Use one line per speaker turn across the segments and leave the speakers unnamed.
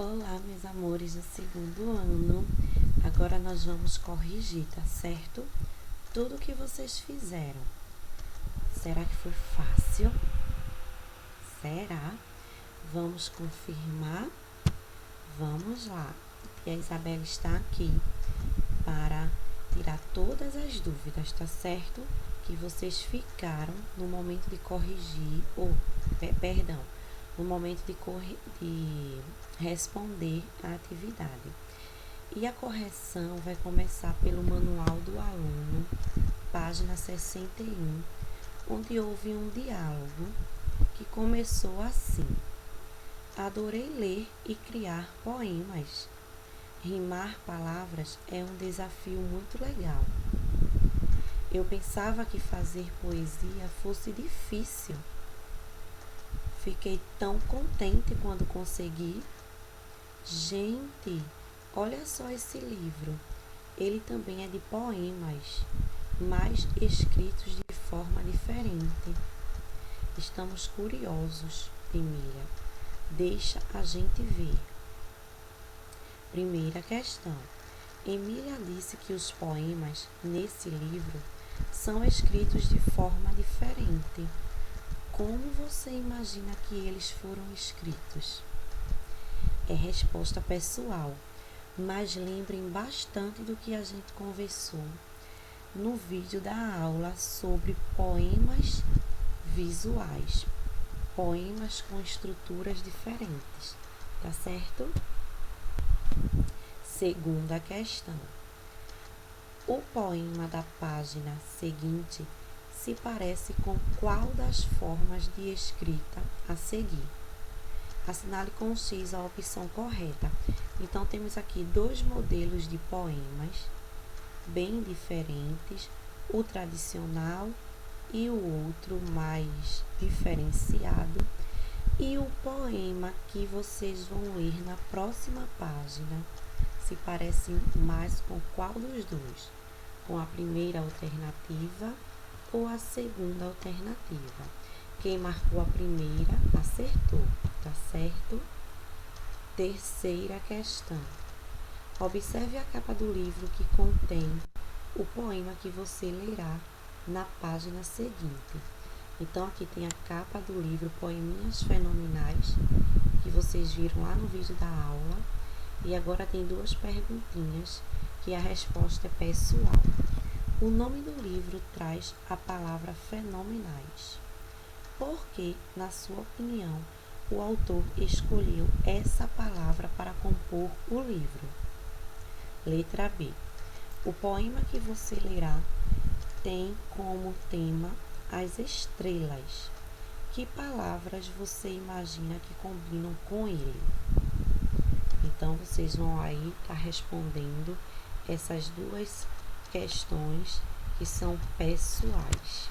Olá, meus amores do segundo ano. Agora nós vamos corrigir, tá certo? Tudo que vocês fizeram. Será que foi fácil? Será? Vamos confirmar? Vamos lá. E a Isabela está aqui para tirar todas as dúvidas, tá certo? Que vocês ficaram no momento de corrigir, no momento de responder a atividade. E a correção vai começar pelo Manual do Aluno, página 61, onde houve um diálogo que começou assim: adorei ler e criar poemas. Rimar palavras é um desafio muito legal. Eu pensava que fazer poesia fosse difícil. Fiquei tão contente quando consegui. Gente, olha só esse livro. Ele também é de poemas, mas escritos de forma diferente. Estamos curiosos, Emília. Deixa a gente ver. Primeira questão. Emília disse que os poemas nesse livro são escritos de forma diferente. Como você imagina que eles foram escritos? É resposta pessoal, mas lembrem bastante do que a gente conversou no vídeo da aula sobre poemas visuais, poemas com estruturas diferentes, tá certo? Segunda questão. O poema da página seguinte se parece com qual das formas de escrita a seguir? Assinale com X a opção correta. Então, temos aqui dois modelos de poemas bem diferentes, o tradicional e o outro mais diferenciado. E o poema que vocês vão ler na próxima página se parece mais com qual dos dois? Com a primeira alternativa ou a segunda alternativa? Quem marcou a primeira acertou, tá certo? Terceira questão. Observe a capa do livro que contém o poema que você lerá na página seguinte. Então, aqui tem a capa do livro Poeminhas Fenomenais, que vocês viram lá no vídeo da aula. E agora tem duas perguntinhas, que a resposta é pessoal. O nome do livro traz a palavra fenomenais. Por que, na sua opinião, o autor escolheu essa palavra para compor o livro? Letra B. O poema que você lerá tem como tema as estrelas. Que palavras você imagina que combinam com ele? Então, vocês vão aí estar respondendo essas duas questões que são pessoais.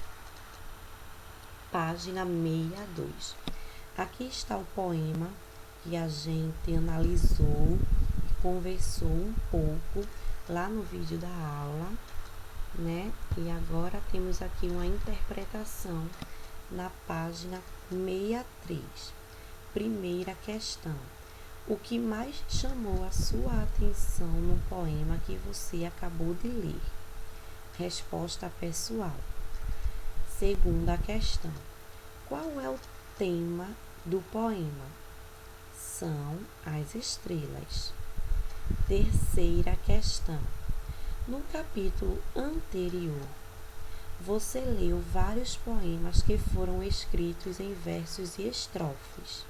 Página 62. Aqui está o poema que a gente analisou e conversou um pouco lá no vídeo da aula, né? E agora temos aqui uma interpretação na página 63. Primeira questão. O que mais chamou a sua atenção no poema que você acabou de ler? Resposta pessoal. Segunda questão. Qual é o tema do poema? São as estrelas. Terceira questão. No capítulo anterior, você leu vários poemas que foram escritos em versos e estrofes.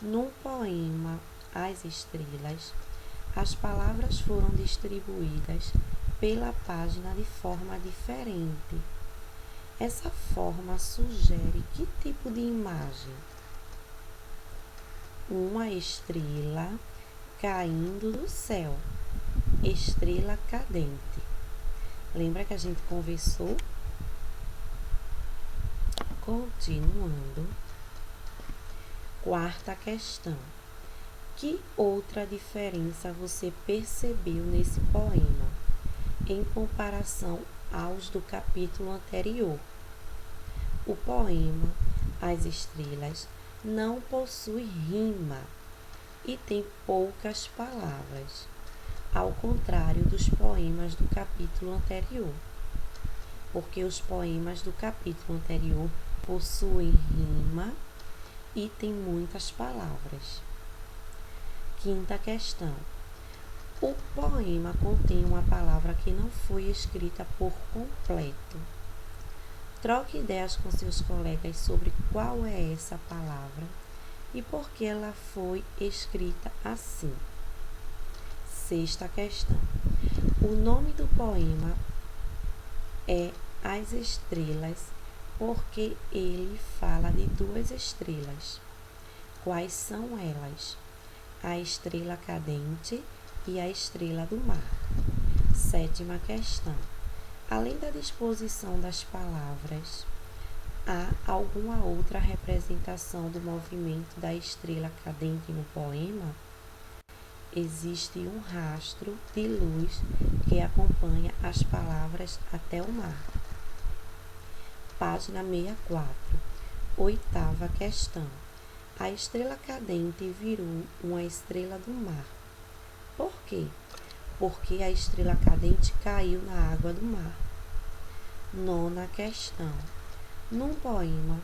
No poema As Estrelas, as palavras foram distribuídas pela página de forma diferente. Essa forma sugere que tipo de imagem? Uma estrela caindo do céu, estrela cadente. Lembra que a gente conversou? Continuando. Quarta questão. Que outra diferença você percebeu nesse poema em comparação aos do capítulo anterior? O poema As Estrelas não possui rima, e tem poucas palavras, ao contrário dos poemas do capítulo anterior, porque os poemas do capítulo anterior possuem rima e tem muitas palavras. Quinta questão. O poema contém uma palavra que não foi escrita por completo. Troque ideias com seus colegas sobre qual é essa palavra e por que ela foi escrita assim. Sexta questão. O nome do poema é As Estrelas, porque ele fala de duas estrelas. Quais são elas? A estrela cadente e a estrela do mar. Sétima questão. Além da disposição das palavras, há alguma outra representação do movimento da estrela cadente no poema? Existe um rastro de luz que acompanha as palavras até o mar. Página 64. Oitava questão. A estrela cadente virou uma estrela do mar. Por quê? Porque a estrela cadente caiu na água do mar. Nona questão. Num poema,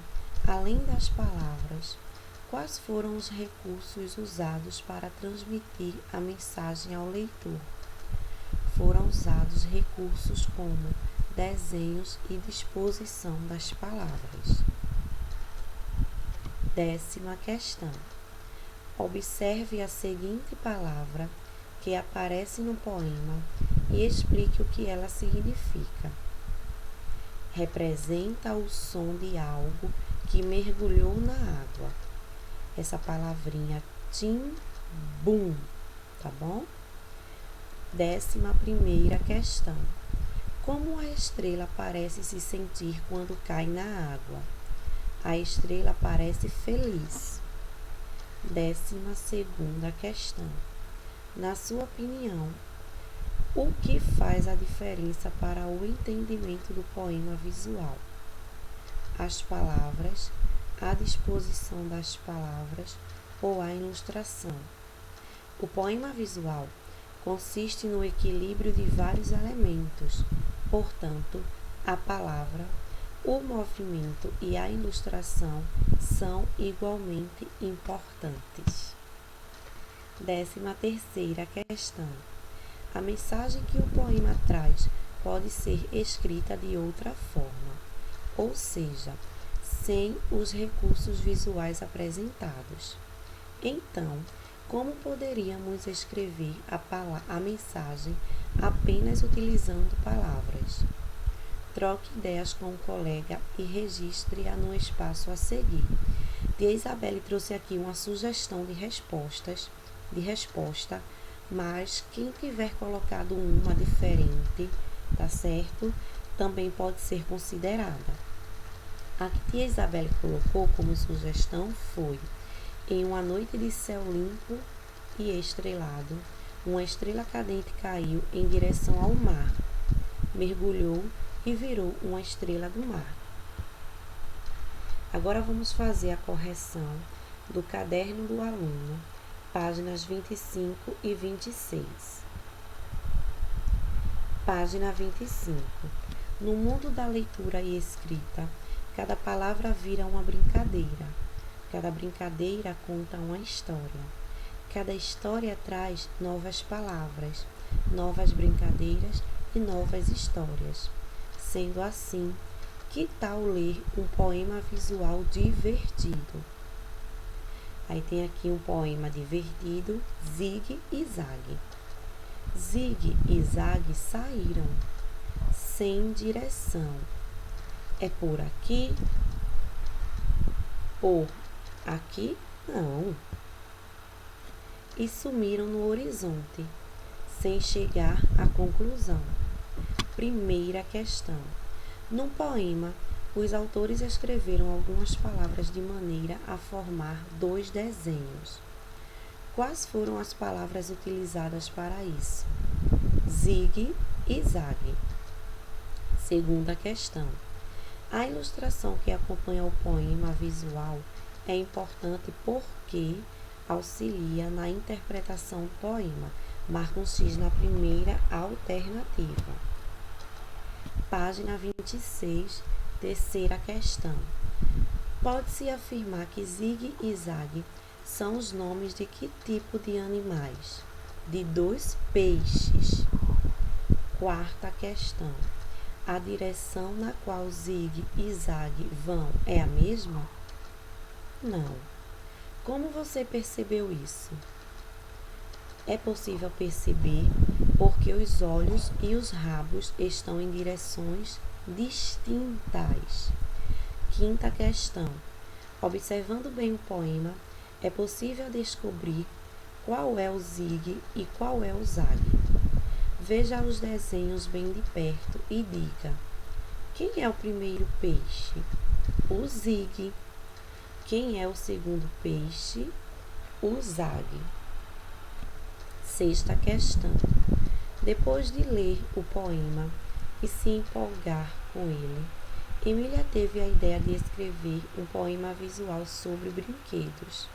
além das palavras, quais foram os recursos usados para transmitir a mensagem ao leitor? Foram usados recursos como desenhos e disposição das palavras. Décima questão. Observe a seguinte palavra que aparece no poema e explique o que ela significa. Representa o som de algo que mergulhou na água. Essa palavrinha tim-bum, tá bom? 11ª questão. Como a estrela parece se sentir quando cai na água? A estrela parece feliz. 12ª questão. Na sua opinião, o que faz a diferença para o entendimento do poema visual? As palavras, a disposição das palavras ou a ilustração? O poema visual consiste no equilíbrio de vários elementos, portanto, a palavra, o movimento e a ilustração são igualmente importantes. 13ª questão. A mensagem que o poema traz pode ser escrita de outra forma, ou seja, sem os recursos visuais apresentados. Então, como poderíamos escrever a mensagem apenas utilizando palavras? Troque ideias com o colega e registre-a no espaço a seguir. Tia Isabelle trouxe aqui uma sugestão de resposta, mas quem tiver colocado uma diferente, tá certo? Também pode ser considerada. A que tia Isabelle colocou como sugestão foi: em uma noite de céu limpo e estrelado, uma estrela cadente caiu em direção ao mar, mergulhou e virou uma estrela do mar. Agora vamos fazer a correção do caderno do aluno, páginas 25 e 26. Página 25. No mundo da leitura e escrita, cada palavra vira uma brincadeira. Cada brincadeira conta uma história. Cada história traz novas palavras, novas brincadeiras e novas histórias. Sendo assim, que tal ler um poema visual divertido? Aí tem aqui um poema divertido, Zig e Zag. Zig e Zag saíram sem direção. É por aqui? Por aqui? Não. E sumiram no horizonte, sem chegar à conclusão. Primeira questão. Num poema, os autores escreveram algumas palavras de maneira a formar dois desenhos. Quais foram as palavras utilizadas para isso? Zig e Zag. Segunda questão. A ilustração que acompanha o poema visual é importante porque auxilia na interpretação do poema. Marca um X na primeira alternativa. Página 26, terceira questão. Pode-se afirmar que Zig e Zag são os nomes de que tipo de animais? De 2 peixes. Quarta questão. A direção na qual Zig e Zag vão é a mesma? Não. Como você percebeu isso? É possível perceber porque os olhos e os rabos estão em direções distintas. Quinta questão. Observando bem o poema, é possível descobrir qual é o Zig e qual é o Zag. Veja os desenhos bem de perto e diga: quem é o primeiro peixe? O Zig. Quem é o segundo peixe? O Zag. Sexta questão. Depois de ler o poema e se empolgar com ele, Emília teve a ideia de escrever um poema visual sobre brinquedos.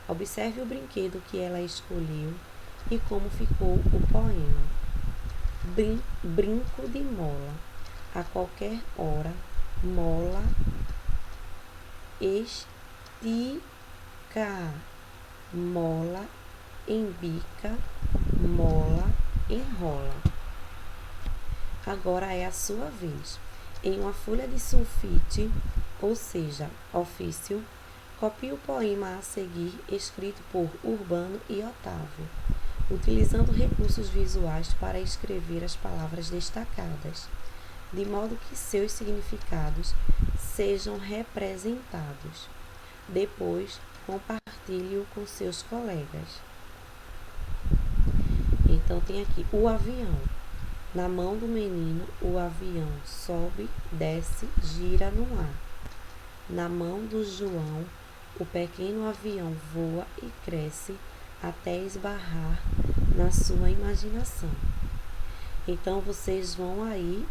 Observe o brinquedo que ela escolheu e como ficou o poema. Brinco de mola. A qualquer hora, mola estica, mola embica, mola enrola. Agora é a sua vez. Em uma folha de sulfite, ou seja, ofício, copie o poema a seguir, escrito por Urbano e Otávio, utilizando recursos visuais para escrever as palavras destacadas, de modo que seus significados sejam representados. Depois, compartilhe-o com seus colegas. Então, tem aqui o avião. Na mão do menino, o avião sobe, desce, gira no ar. Na mão do João, o pequeno avião voa e cresce até esbarrar na sua imaginação. Então, vocês vão aí,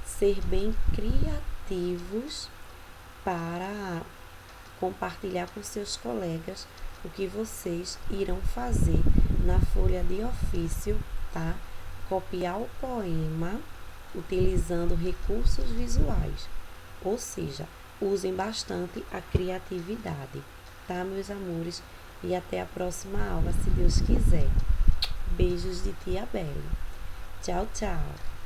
ser bem criativos para compartilhar com seus colegas o que vocês irão fazer na folha de ofício, tá? Copiar o poema utilizando recursos visuais, ou seja, usem bastante a criatividade, tá, meus amores? E até a próxima aula, se Deus quiser. Beijos de Tia Belle. Tchau, tchau.